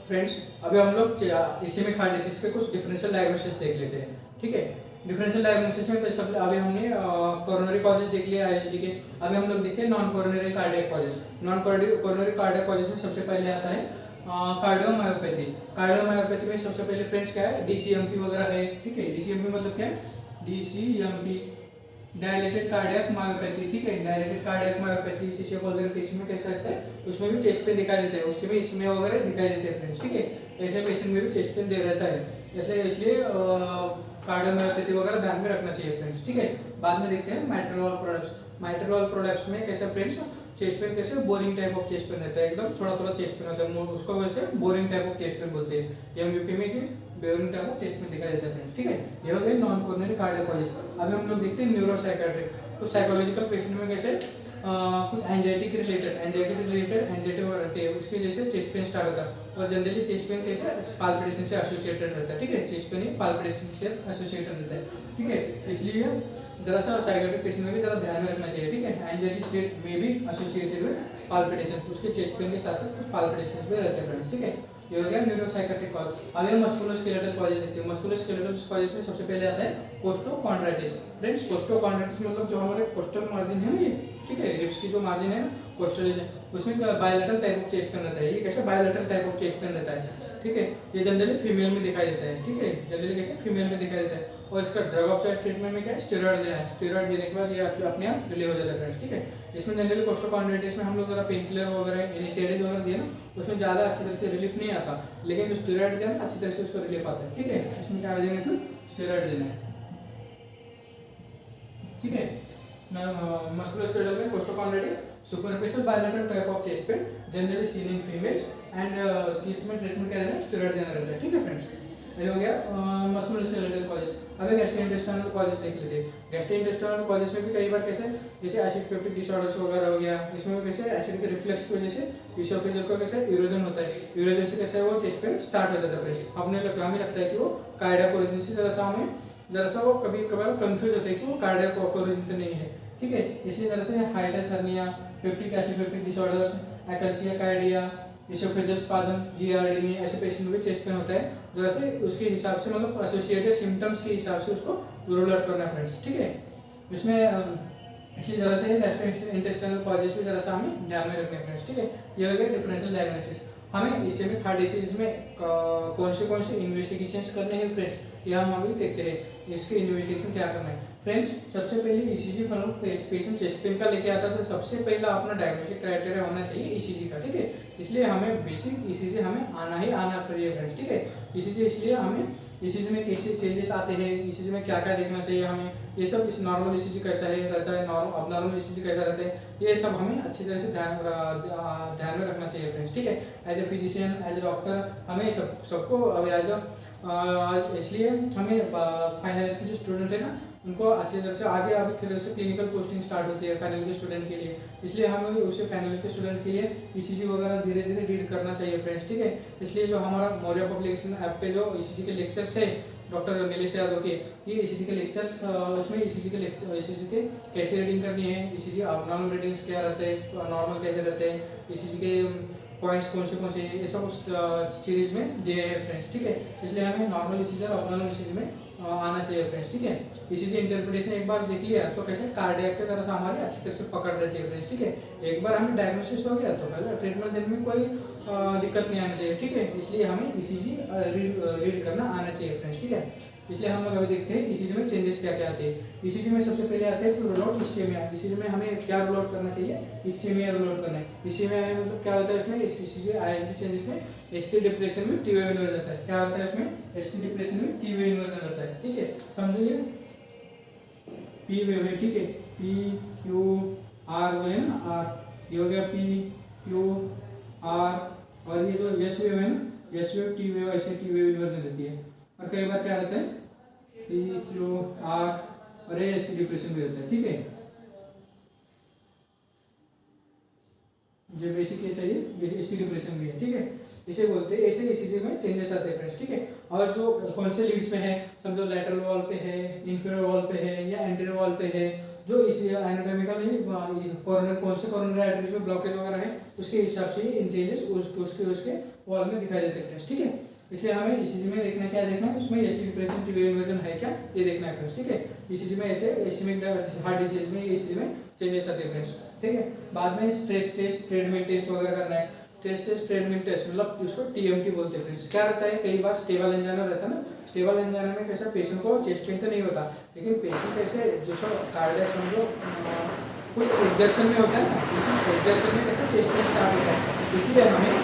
Friends अभी हम लोग इस्केमिक हार्ट डिसीज के कुछ डिफरेंशियल डायग्नोसिस देख लेते हैं। ठीक है, डिफरेंशियल डायग्नोसिस में सब अभी हमने कोरोनरी कॉजेज देख लिया आईएसडी के। अभी हम लोग देखते हैं non coronary cardiac causes. Non coronary cardiac causes में सबसे पहले आता है कार्डियोमायोपैथी। कार्डियोमायोपैथी में सबसे पहले फ्रेंड्स क्या है, डीसीएमपी वगैरह है। ठीक है, डीसीएमपी मतलब क्या है, डीसीएमपी डायलेटेड कार्डियक मायोपैथी। ठीक है, डायलेटेड कार्डियक मायोपैथी शीशे वगैरह पेशेंट में कैसा रहता है, उसमें भी चेस्ट पेन दिखाई देता है, उसमें भी इसमें वगैरह दिखाई देते हैं फ्रेंड्स। ठीक है, ऐसे पेशेंट में भी चेस्ट पेन दे रहता है, जैसे इसलिए कार्डियोमायोपैथी वगैरह ध्यान में रखना चाहिए फ्रेंड्स। ठीक है, बाद में देखते हैं माइट्रल प्रोलैप्स। माइट्रल प्रोलैप्स में कैसे फ्रेंड्स, चेस्ट पेन कैसे boring type of chest pen रहता है, एकदम थोड़ा थोड़ा चेस्ट पेन होता है, उसको वैसे boring type of chest pen बोलते हैं। एमयूपी में boring type of chest pen दिखाई देता है फ्रेंड्स। ठीक है, ये हो गए नॉन कोरोनरी कार्डियक कॉजेज। अभी हम लोग देखते हैं न्यूरोसाइकियाट्रिक। तो साइकोलॉजिकल पेशेंट में कैसे कुछ एंजाइटी के रिलेटेड एंजाइटी रहती है, उसकी वजह से चेस्ट पेन स्टार्ट होता है। और जनरली चेस्ट पेन कैसे पाल्पिटेशन से एसोसिएटेड रहता है। ठीक है, चेस्ट पेन ही पाल्पिटेशन से एसोसिएटेड रहता है। ठीक है, इसलिए जरा सा साइकोलॉजिकल पेशेंट में भी जरा ध्यान में रखना चाहिए। ठीक है, एंजाइटी स्टेट में भी एसोसिएटेड विद पाल्पिटेशन, उसके चेस्ट पेन के साथ साथ कुछ पाल्पिटेशन भी रहते हैं फ्रेंड्स। ठीक है, ये हो गया न्यूरोसाइकियाट्रिक कॉज। अब ये मस्कुलोस्केलेटल कॉजेज देखते हैं। मस्कुलोस्केलेटल कॉजेज में सबसे पहले आता है कोस्टोकॉन्ड्राइटिस। फ्रेंड्स कोस्टोकॉन्ड्राइटिस मतलब जो हमारे कोस्टल मार्जिन है ना, ये ठीक है, रिब्स की जो मार्जिन है कोस्टल, उसमें bilateral type of chest pen रहता है। ये कैसे bilateral type of chest pen रहता है। ठीक है, ये जनरली फीमेल में दिखाई देता है। ठीक है, जनरली कैसे फीमेल में दिखाई देता है। और इसका ड्रग ऑफ चॉइस ट्रीटमेंट में क्या है, स्टेरॉइड देना है। स्टेरॉइड देने के बाद ये अपने आप रिलीव हो जाता है फ्रेंड्स। ठीक है, इसमें जनरली कोस्टोकॉन्ड्राइटिस में हम लोग जरा पेन किलर वगैरह इनिशिएटिव वगैरह दिए ना, उसमें ज़्यादा अच्छी तरह से रिलीफ नहीं आता, लेकिन जो स्टेरॉइड देना अच्छी तरह से उसको रिलीफ आता है। ठीक है, इसमें क्या देंगे तो स्टेरॉइड देना है। ठीक है, मस्कुलोस्केलेटल में costochondritis superficial bilateral type of chest pain generally seen in females and इसमें ट्रीटमेंट क्या देना है, स्टेरॉइड देना रहता है। ठीक है फ्रेंड्स, ये हो गया मस्कुलोस्केलेटल कॉजेज। अभी गैस्ट्रोइंटेस्टाइनल कॉजेज देख लेते हैं। गैस्ट्रोइंटेस्टाइनल कॉजेज में भी कई बार कैसे, जैसे एसिड पेप्टिक डिसऑर्डर्स वगैरह हो गया, इसमें भी कैसे एसिड के रिफ्लेक्स की वजह से इसोफेजियल का कैसे इरोजन होता है, इरोजन से कैसे वो चेस्ट पेन स्टार्ट हो जाता है फ्रेंड्स। हमें लगता है कि वो कार्डियक ओरिजिन से जरा सा वो कभी कभार कंफ्यूज होता है कि वो कार्डियक ओरिजिन तो नहीं है। ठीक है, इसलिए जरा से hiatus hernia, peptic acid peptic disorders, achalasia cardia, esophageal spasm, GERD में ऐसे पेशेंट में चेस्ट पेन होता है, जरा से उसके हिसाब से मतलब एसोसिएटेड सिम्टम्स के हिसाब से उसको रूल आउट करना फ्रेंड्स। ठीक है, इसमें इसलिए जरा से गैस्ट्रोइंटेस्टाइनल कॉजेज भी जरा सा हमें ध्यान में रखने फ्रेंड्स। ठीक है, ये हो गया डिफरेंशियल डायग्नोसिस। हमें इस्केमिक हार्ट डिसीज में कौन से इन्वेस्टिगेशंस करने हैं फ्रेंड्स, ये हम अभी देखते हैं। इसके इन्वेस्टिगेशन क्या करना है फ्रेंड्स। सबसे पहले ईसीजी पेशेंट चेस्ट पेन का लेके आता है, तो सबसे पहला अपना डायग्नोस्टिक क्राइटेरिया होना चाहिए ईसीजी का। ठीक है, इसलिए हमें बेसिक ईसीजी हमें आना ही आना चाहिए फ्रेंड्स। ठीक है, ईसीजी इसलिए हमें ईसीजी में कैसे चेंजेस आते हैं, ईसीजी में क्या क्या देखना चाहिए हमें, ये सब इस नॉर्मल ईसीजी कैसा है रहता है, अबनॉर्मल ईसीजी कैसा रहता है, ये सब हमें अच्छी तरह से ध्यान में रखना चाहिए फ्रेंड्स। ठीक है, as a physician as a doctor हमें सबको इसलिए हमें फाइनल के जो स्टूडेंट है ना, उनको अच्छी तरह से आगे फिर से क्लिनिकल पोस्टिंग स्टार्ट होती है फाइनल के स्टूडेंट के लिए, इसलिए हमें उसे फाइनल के स्टूडेंट के लिए ईसीजी वगैरह धीरे धीरे रीड करना चाहिए फ्रेंड्स। ठीक है, इसलिए जो हमारा मौर्य पब्लिकेशन ऐप पे जो ईसीजी के लेक्चर्स है डॉक्टर नीलेश यादव के, ये ईसीजी के लेक्चर्स, उसमें ईसीजी के कैसे रीडिंग करनी है, ईसीजी अबनॉर्मल रीडिंग्स क्या रहते हैं, नॉर्मल कैसे रहते हैं, ईसीजी के पॉइंट्स कौन से ये सब उस सीरीज में दिए हैं फ्रेंड्स। ठीक है, इसलिए हमें नॉर्मल ईसीजी और अबनॉर्मल ईसीजी में आना चाहिए फ्रेंड्स। ठीक है, ईसीजी इंटरप्रिटेशन एक बार देख लिया तो कैसे कार्डियक की तरह से हमारी अच्छी तरह से पकड़ रहती है फ्रेंड्स। ठीक है, एक बार हमें डायग्नोसिस हो गया तो पहले ट्रीटमेंट देने में कोई दिक्कत नहीं आनी चाहिए। ठीक है, इसलिए हमें ईसीजी रीड करना आना चाहिए फ्रेंड्स। ठीक है, इसलिए हम लोग अभी देखते हैं ईसीजी में चेंजेस क्या क्या आते हैं। ईसीजी में सबसे पहले आते हैं रूल आउट इस्केमिया। ईसीजी में हमें क्या रूल आउट करना चाहिए, इस्केमिया रूल आउट करना है। इस्केमिया मतलब क्या होता है, इसमें ईसीजी आईएसडी चेंजेस में एसटी डिप्रेशन में टी वेव इन्वर्जन रहता है। क्या होता है इसमें, एसटी डिप्रेशन में टी वेव इन्वर्जन रहता है। ठीक है, समझिए पी वेव है। ठीक है, पी क्यू आर जो है ना, आर ये हो गया पी क्यू आर, और ये जो एस वेव है ना, एस वेव टी वेव, ऐसे टी वेव इन्वर्जन रहती है। और कई बार क्या रहता है पी क्यू आर और एस डिप्रेशन भी रहता है। ठीक है, जो बेसिक ये चाहिए एसटी डिप्रेशन भी है। ठीक है, इसे बोलते हैं, ऐसे ईसीजी में चेंजेस आते हैं फ्रेंड्स। ठीक है, और जो कौन से लीड्स में है, समझो लैटरल वॉल पे है, इंफीरियर वॉल पे है या एंटीरियर वॉल पे है, जो इसी एनाटॉमिकली कोरोनर कौन से कोरोनरी आर्टरीज में ब्लॉकेज वगैरह है उसके हिसाब से इन चेंजेस उसके वॉल में दिखाई देते हैं फ्रेंड्स, ठीक है। इसलिए हमें ईसीजी में देखना क्या देखना है, उसमें एसिड डिप्रेशन टिबियल इन्वर्जन है क्या ये देखना है फ्रेंड्स, ठीक है। ईसीजी में ऐसे इस्केमिक हार्ट डिजीज में ईसीजी में चेंजेस आते हैं फ्रेंड्स, ठीक है। बाद में स्ट्रेस टेस्ट, ट्रेडमिल टेस्ट वगैरह करना है। स्ट्रेस टेस्ट, ट्रेडमिल टेस्ट मतलब उसको टीएमटी बोलते हैं फ्रेंड्स। क्या रहता है, कई बार स्टेबल एंजाइना रहता है ना, स्टेबल एंजाइना में कैसा पेशेंट को चेस्ट पेन तो नहीं होता, लेकिन पेशेंट कैसे जो सो कार्डियक समझो कुछ एग्जर्शन में होता है ना, एग्जर्शन में कैसा चेस्ट पेन स्टार्ट होता है। इसलिए हमें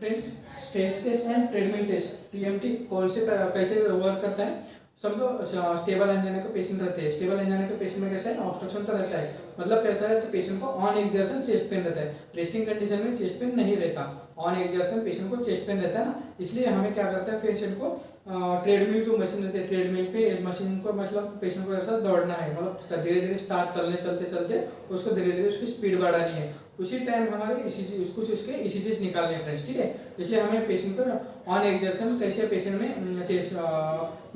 friends stress test and treadmill test TMT कौन से कैसे वर्क करता है, समझो स्टेबल एंजाइना के पेशेंट रहते हैं, स्टेबल एंजाइना के पेशेंट में कैसा है ऑब्स्ट्रक्शन तो रहता है, मतलब कैसा है तो पेशेंट को ऑन एक्सर्शन चेस्ट पेन रहता है, रेस्टिंग कंडीशन में चेस्ट पेन नहीं रहता, ऑन एक्सर्शन पेशेंट को चेस्ट पेन रहता है ना। इसलिए हमें क्या करता है पेशेंट को ट्रेडमिल जो मशीन रहती है, ट्रेडमिल पे मशीन को मतलब पेशेंट को ऐसा दौड़ना है, मतलब धीरे धीरे स्टार्ट चलते चलते उसको धीरे धीरे उसकी स्पीड बढ़ानी है, उसी टाइम हमारे ईसीजी उसके ईसीजीस निकालने हैं फ्रेंड्स, ठीक है। इसलिए हमें पेशेंट को ऑन एक्सर्शन कैसे पेशेंट में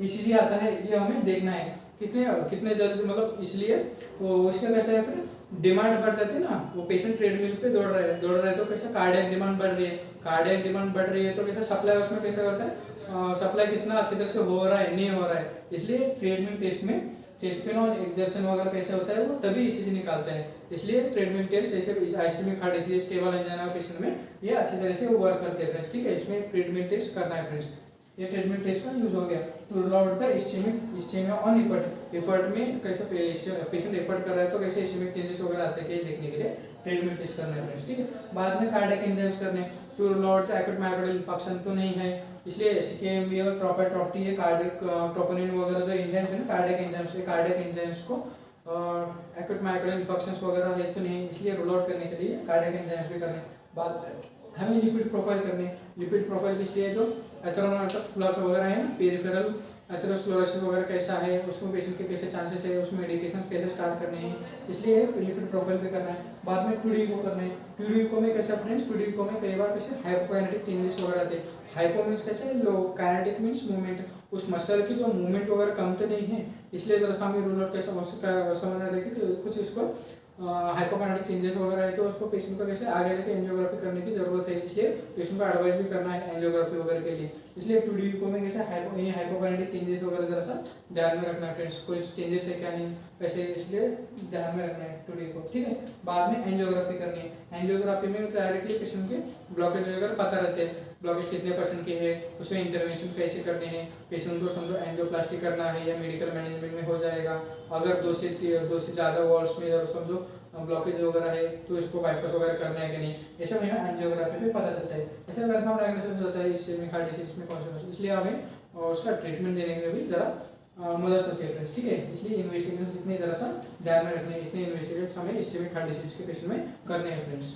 ईसीजी आता है ये हमें देखना है कितने जल्दी, मतलब इसलिए वो उसका कैसा है फिर डिमांड बढ़ जाती है ना, वो पेशेंट ट्रेडमिल पे दौड़ रहा है तो कैसा कार्डियक डिमांड बढ़ रही है, कार्डियक डिमांड बढ़ रही है तो कैसा सप्लाई उसमें कैसा करता है, सप्लाई कितना अच्छी तरह से हो रहा है नहीं हो रहा है। इसलिए ट्रेडमिल टेस्ट में चेस्ट पेन और एक्सर्शन वगैरह कैसे होता है वो तभी ईसीजी निकालते हैं। इसलिए ट्रेडमिल टेस्ट ऐसे ischemic heart disease stable angina patient में ये अच्छी तरह से वर्क करते हैं फ्रेंड्स, ठीक है। इसमें ट्रीटमेंट टेस्ट करना है फ्रेंड्स, ये ट्रीटमेंट टेस्ट का यूज हो गया। To rule out the ischaemia on effort में कैसे पेशेंट एफर्ट कर रहा है तो कैसे इस्केमिक चेंजेस वगैरह आते हैं देखने के लिए ट्रीटमेंट टेस्ट करना है फ्रेंड्स, ठीक है। बाद में कार्डियक एंजाइम्स करने, to rule out the acute myocardial infarction तो नहीं है, इसलिए एसीकेएमबी और ट्रोपोनिन ये कार्डियक ट्रोपोनिन वगैरह जो एंजाइम्स है ना कार्डियक एंजाइम्स को एक्यूट मायोकार्डियल इंफार्क्शंस वगैरह है तो नहीं, इसलिए रूल आउट करने के लिए कार्डियक एंजाइम्स भी करने। बाद हमें लिपिड प्रोफाइल करने, लिपिड प्रोफाइल इसलिए जो एथेरोस्क्लेरोसिस वगैरह है ना, पेरिफेरल एथेरोस्क्लेरोसिस वगैरह कैसा है, उसमें पेशेंट के कैसे चांसेस है, उसमें मेडिकेशन कैसे स्टार्ट करने हैं, इसलिए लिपिड प्रोफाइल भी करना है। बाद में टूडीको करना है, टूडीको में कैसे फ्रेंड्स, टूडीको में कई बार कैसे हाइपोकाइनेटिक चेंजेस वगैरह आते हैं। हाइपो मीन्स कैसे लो, काइनेटिक मीन्स मूवमेंट, उस मसल की जो मूवमेंट वगैरह कम तो नहीं है, इसलिए जरा सा हमें रूल आउट कैसे समझना है कि कुछ इसको हाइपोकाइनेटिक चेंजेस वगैरह है तो उसको पेशेंट को कैसे आगे लेके एंजियोग्राफी करने की जरूरत है, इसलिए पेशेंट को एडवाइस भी करना है एंजियोग्राफी वगैरह के लिए। इसलिए टूडीको में कैसे हाइपोकाइनेटिक चेंजेस वगैरह जरा सा ध्यान में रखना है फ्रेंड्स, कोई चेंजेस है क्या नहीं वैसे, इसलिए ध्यान में रखना है टूडीको, ठीक है। बाद में एंजियोग्राफी करनी है, एंजियोग्राफी में डायरेक्टली पेशेंट के ब्लॉकेज वगैरह पता रहते हैं, ब्लॉकेज कितने परसेंट के है, उसमें इंटरवेंशन कैसे करने हैं, पेशेंट को समझो एंजियोप्लास्टी करना है या मेडिकल मैनेजमेंट में हो जाएगा, अगर दो से ज़्यादा वॉल्स में समझो ब्लॉकेज वगैरह है तो इसको बाईपास वगैरह करना है कि नहीं, ये सब हमें एंजियोग्राफी पे पता चलता है। ऐसे कंफर्म डायग्नोसिस होता है इससे हार्ट डिसीज में कौन सा, इसलिए हमें उसका ट्रीटमेंट देने में भी ज़रा मदद होती है फ्रेंड्स, ठीक है। इसलिए इन्वेस्टिगेशन इतने ज़रा सा ध्यान में रखने, इतने इन्वेस्टिगेशन हमें इससे हार्ट डिसीज के पेशेंट में करने हैं फ्रेंड्स।